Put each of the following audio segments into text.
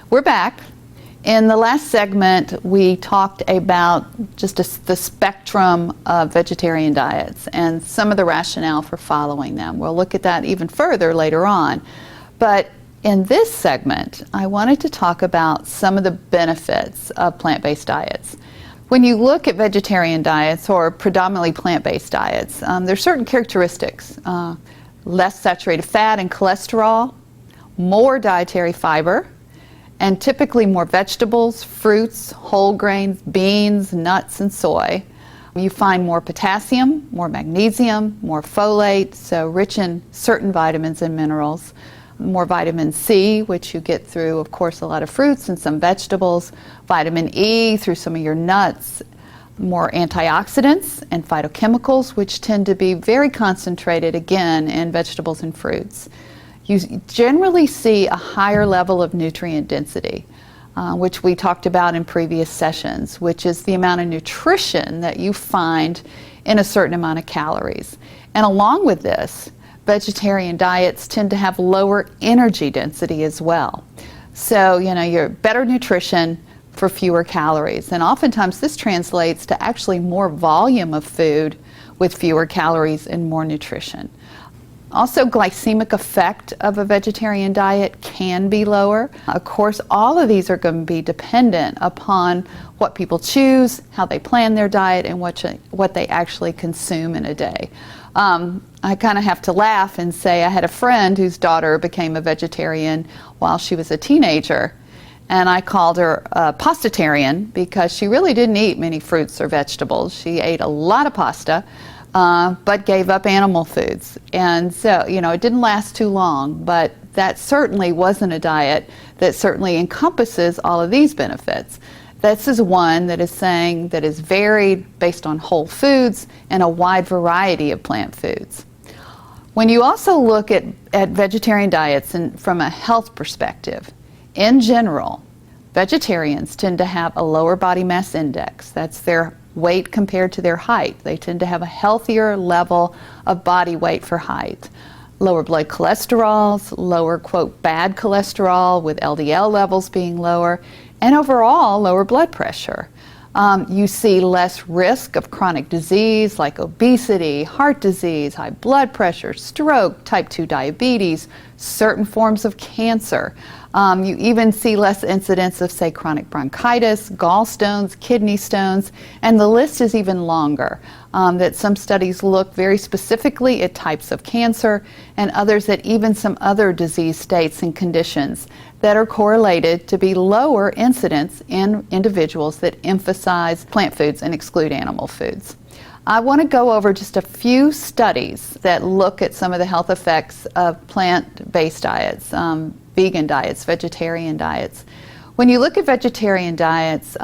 We're back. In the last segment, we talked about just the spectrum of vegetarian diets and some of the rationale for following them. We'll look at that even further later on. But in this segment, I wanted to talk about some of the benefits of plant-based diets. When you look at vegetarian diets or predominantly plant-based diets, there's certain characteristics. Less saturated fat and cholesterol, more dietary fiber, and typically more vegetables, fruits, whole grains, beans, nuts, and soy. You find more potassium, more magnesium, more folate, so rich in certain vitamins and minerals. More vitamin C, which you get through, of course, a lot of fruits and some vegetables. Vitamin E through some of your nuts. More antioxidants and phytochemicals, which tend to be very concentrated, again, in vegetables and fruits. You generally see a higher level of nutrient density, which we talked about in previous sessions, which is the amount of nutrition that you find in a certain amount of calories. And along with this, vegetarian diets tend to have lower energy density as well. So, you're better nutrition for fewer calories. And oftentimes this translates to actually more volume of food with fewer calories and more nutrition. Also, glycemic effect of a vegetarian diet can be lower. Of course, all of these are going to be dependent upon what people choose, how they plan their diet, and what they actually consume in a day. I kind of have to laugh and say I had a friend whose daughter became a vegetarian while she was a teenager, and I called her a pastatarian because she really didn't eat many fruits or vegetables. She ate a lot of pasta, but gave up animal foods. And so, it didn't last too long, but that certainly wasn't a diet that certainly encompasses all of these benefits. This is one that is saying that is varied based on whole foods and a wide variety of plant foods. When you also look at vegetarian diets and from a health perspective, in general, vegetarians tend to have a lower body mass index. That's their weight compared to their height. They tend to have a healthier level of body weight for height. Lower blood cholesterols, lower, quote, bad cholesterol with LDL levels being lower, and overall lower blood pressure. You see less risk of chronic disease like obesity, heart disease, high blood pressure, stroke, type 2 diabetes, certain forms of cancer. You even see less incidence of, say, chronic bronchitis, gallstones, kidney stones, and the list is even longer. That some studies look very specifically at types of cancer, and others at even some other disease states and conditions that are correlated to be lower incidence in individuals that emphasize plant foods and exclude animal foods. I want to go over just a few studies that look at some of the health effects of plant-based diets, vegan diets, vegetarian diets. When you look at vegetarian diets,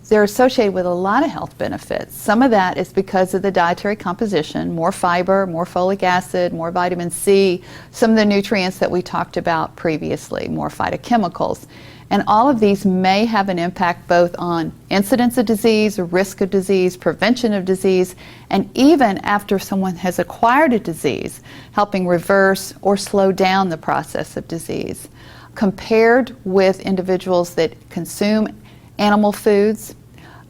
they're associated with a lot of health benefits. Some of that is because of the dietary composition, more fiber, more folic acid, more vitamin C, some of the nutrients that we talked about previously, more phytochemicals. And all of these may have an impact both on incidence of disease, risk of disease, prevention of disease, and even after someone has acquired a disease, helping reverse or slow down the process of disease. Compared with individuals that consume animal foods,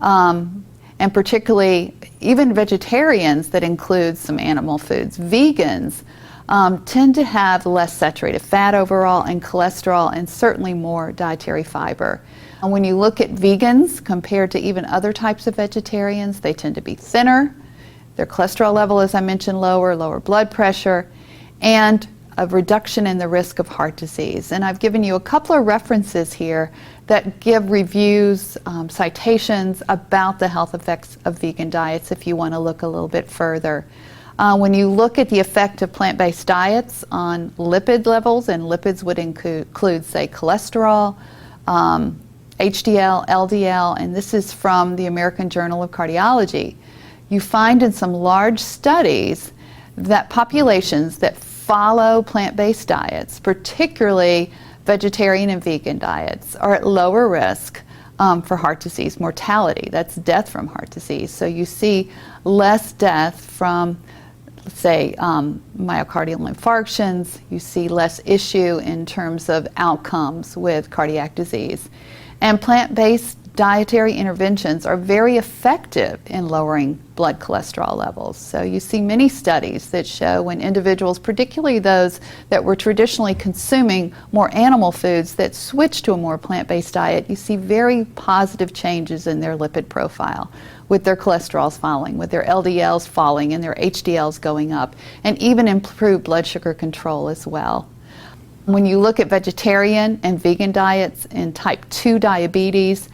and particularly even vegetarians that include some animal foods, vegans tend to have less saturated fat overall and cholesterol and certainly more dietary fiber. And when you look at vegans compared to even other types of vegetarians, they tend to be thinner, their cholesterol level, as I mentioned, lower blood pressure, and a reduction in the risk of heart disease. And I've given you a couple of references here that give reviews, citations about the health effects of vegan diets if you want to look a little bit further. When you look at the effect of plant-based diets on lipid levels, and lipids would include, say, cholesterol, HDL, LDL, and this is from the American Journal of Cardiology, you find in some large studies that populations that follow plant-based diets, particularly vegetarian and vegan diets, are at lower risk for heart disease mortality. That's death from heart disease. So you see less death from let's say, myocardial infarctions. You see less issue in terms of outcomes with cardiac disease. And plant-based dietary interventions are very effective in lowering blood cholesterol levels. So you see many studies that show when individuals, particularly those that were traditionally consuming more animal foods, that switch to a more plant-based diet, you see very positive changes in their lipid profile, with their cholesterols falling, with their LDLs falling, and their HDLs going up, and even improved blood sugar control as well. When you look at vegetarian and vegan diets in type 2 diabetes,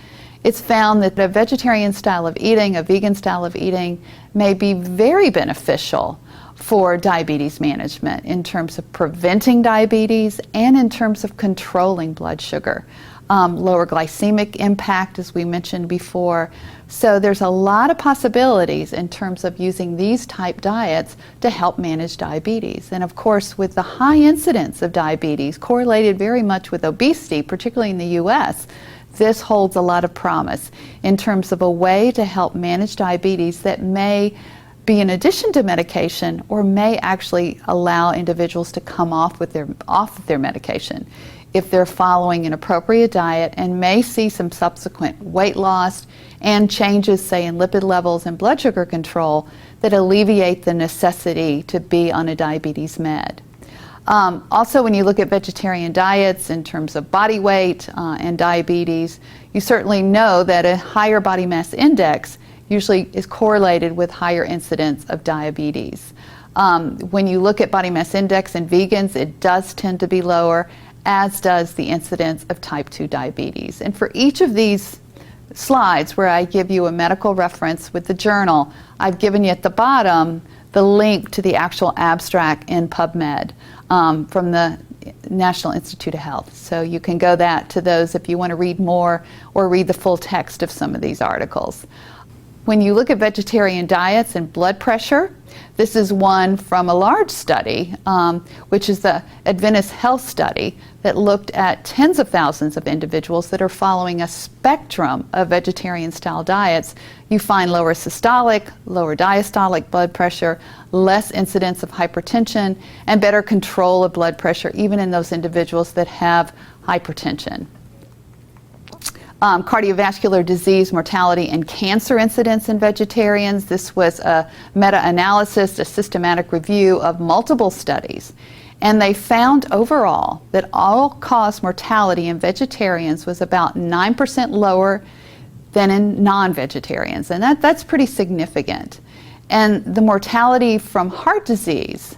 it's found that a vegetarian style of eating, a vegan style of eating, may be very beneficial for diabetes management in terms of preventing diabetes and in terms of controlling blood sugar. Lower glycemic impact, as we mentioned before. So there's a lot of possibilities in terms of using these type diets to help manage diabetes. And of course, with the high incidence of diabetes correlated very much with obesity, particularly in the US, this holds a lot of promise in terms of a way to help manage diabetes that may be in addition to medication or may actually allow individuals to come off of their medication if they're following an appropriate diet, and may see some subsequent weight loss and changes, say, in lipid levels and blood sugar control that alleviate the necessity to be on a diabetes med. Also, when you look at vegetarian diets in terms of body weight and diabetes, you certainly know that a higher body mass index usually is correlated with higher incidence of diabetes. When you look at body mass index in vegans, it does tend to be lower, as does the incidence of type 2 diabetes. And for each of these slides where I give you a medical reference with the journal, I've given you at the bottom the link to the actual abstract in PubMed from the National Institute of Health. So you can go to those if you want to read more or read the full text of some of these articles. When you look at vegetarian diets and blood pressure, this is one from a large study, which is the Adventist Health Study, that looked at tens of thousands of individuals that are following a spectrum of vegetarian-style diets. You find lower systolic, lower diastolic blood pressure, less incidence of hypertension, and better control of blood pressure, even in those individuals that have hypertension. Cardiovascular disease, mortality, and cancer incidence in vegetarians. This was a meta-analysis, a systematic review of multiple studies. And they found overall that all-cause mortality in vegetarians was about 9% lower than in non-vegetarians. And that's pretty significant. And the mortality from heart disease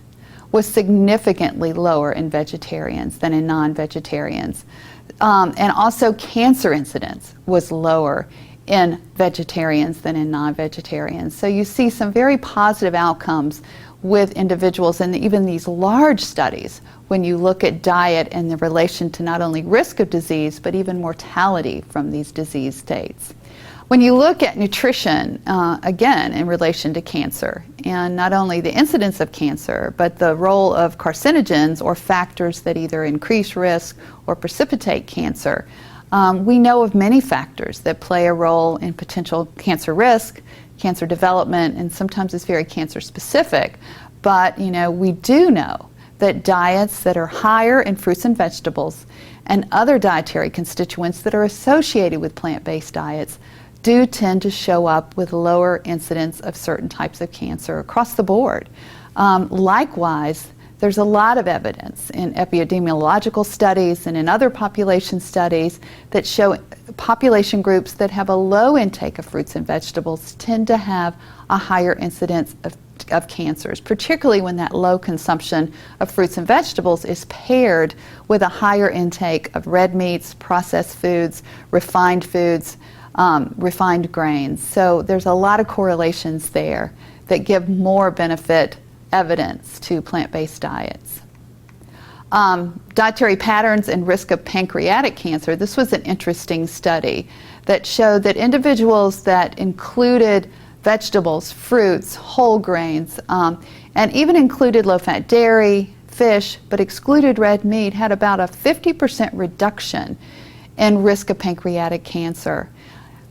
was significantly lower in vegetarians than in non-vegetarians. And also cancer incidence was lower in vegetarians than in non-vegetarians. So you see some very positive outcomes with individuals in even these large studies when you look at diet and the relation to not only risk of disease, but even mortality from these disease states. When you look at nutrition, again, in relation to cancer, and not only the incidence of cancer, but the role of carcinogens or factors that either increase risk or precipitate cancer, we know of many factors that play a role in potential cancer risk, cancer development, and sometimes it's very cancer specific. But we do know that diets that are higher in fruits and vegetables and other dietary constituents that are associated with plant-based diets do tend to show up with lower incidence of certain types of cancer across the board. Likewise, there's a lot of evidence in epidemiological studies and in other population studies that show population groups that have a low intake of fruits and vegetables tend to have a higher incidence of cancers, particularly when that low consumption of fruits and vegetables is paired with a higher intake of red meats, processed foods, refined grains. So there's a lot of correlations there that give more benefit evidence to plant-based diets. Dietary patterns and risk of pancreatic cancer. This was an interesting study that showed that individuals that included vegetables, fruits, whole grains, and even included low-fat dairy, fish, but excluded red meat had about a 50% reduction in risk of pancreatic cancer.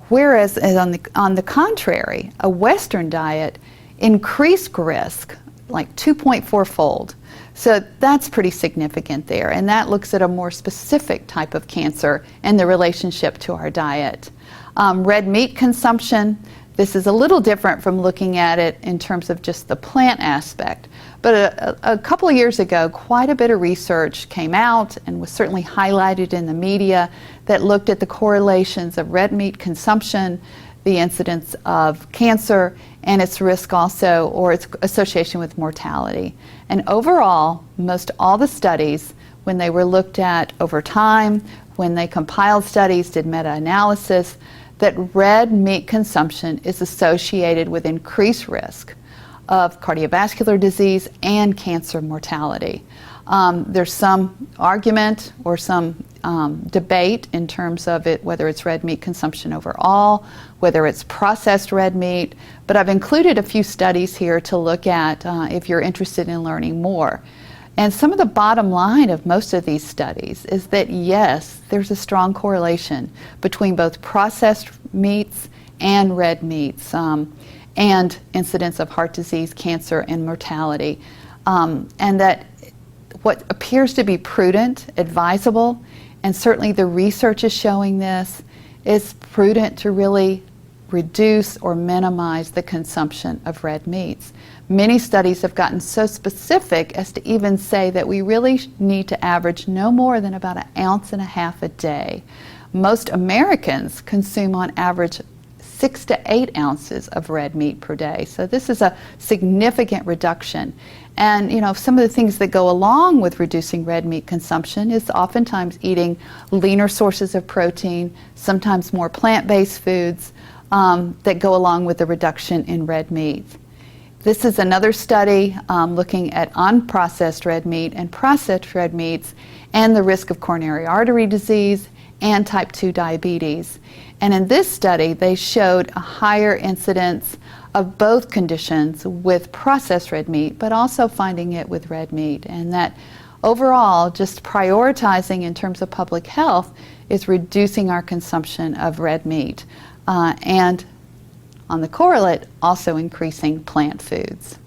Whereas on the contrary, a Western diet increased risk like 2.4-fold. So that's pretty significant there, and that looks at a more specific type of cancer and the relationship to our diet. Red meat consumption, this is a little different from looking at it in terms of just the plant aspect. But a couple of years ago, quite a bit of research came out and was certainly highlighted in the media that looked at the correlations of red meat consumption, the incidence of cancer, and its risk also, or its association with mortality. And overall, most all the studies, when they were looked at over time, when they compiled studies, did meta-analysis, that red meat consumption is associated with increased risk of cardiovascular disease and cancer mortality. There's some argument or some debate in terms of it, whether it's red meat consumption overall, whether it's processed red meat, but I've included a few studies here to look at if you're interested in learning more. And some of the bottom line of most of these studies is that yes, there's a strong correlation between both processed meats and red meats and incidence of heart disease, cancer, and mortality. And that what appears to be prudent, advisable, and certainly the research is showing this, is prudent to really reduce or minimize the consumption of red meats. Many studies have gotten so specific as to even say that we really need to average no more than about 1.5 ounces a day. Most Americans consume on average 6 to 8 ounces of red meat per day. So this is a significant reduction. And you know, some of the things that go along with reducing red meat consumption is oftentimes eating leaner sources of protein, sometimes more plant-based foods that go along with the reduction in red meat. This is another study looking at unprocessed red meat and processed red meats and the risk of coronary artery disease and type 2 diabetes. And in this study, they showed a higher incidence of both conditions with processed red meat, but also finding it with red meat. And that overall, just prioritizing in terms of public health is reducing our consumption of red meat. And on the correlate, also increasing plant foods.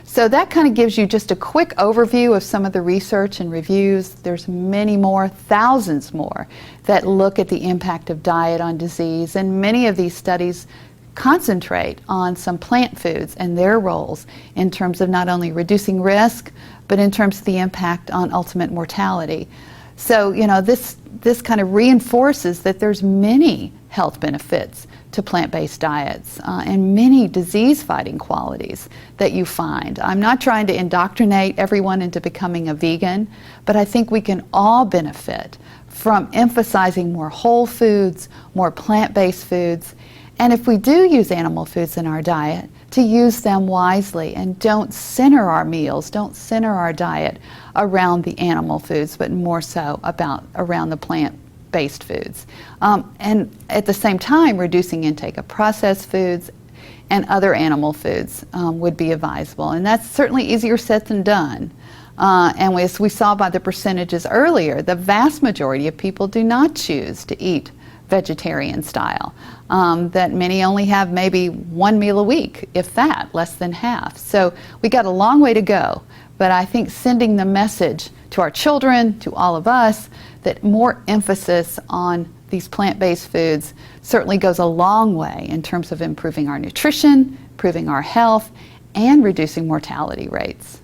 So that kind of gives you just a quick overview of some of the research and reviews. There's many more, thousands more, that look at the impact of diet on disease, and many of these studies concentrate on some plant foods and their roles in terms of not only reducing risk, but in terms of the impact on ultimate mortality. So, you know, this kind of reinforces that there's many health benefits to plant-based diets and many disease-fighting qualities that you find. I'm not trying to indoctrinate everyone into becoming a vegan, but I think we can all benefit from emphasizing more whole foods, more plant-based foods, and if we do use animal foods in our diet, to use them wisely and don't center our meals, don't center our diet around the animal foods, but more so around the plant-based foods. And at the same time, reducing intake of processed foods and other animal foods would be advisable. And that's certainly easier said than done. And as we saw by the percentages earlier, the vast majority of people do not choose to eat vegetarian style, that many only have maybe one meal a week, if that, less than half. So we got a long way to go, but I think sending the message to our children, to all of us, that more emphasis on these plant-based foods certainly goes a long way in terms of improving our nutrition, improving our health, and reducing mortality rates.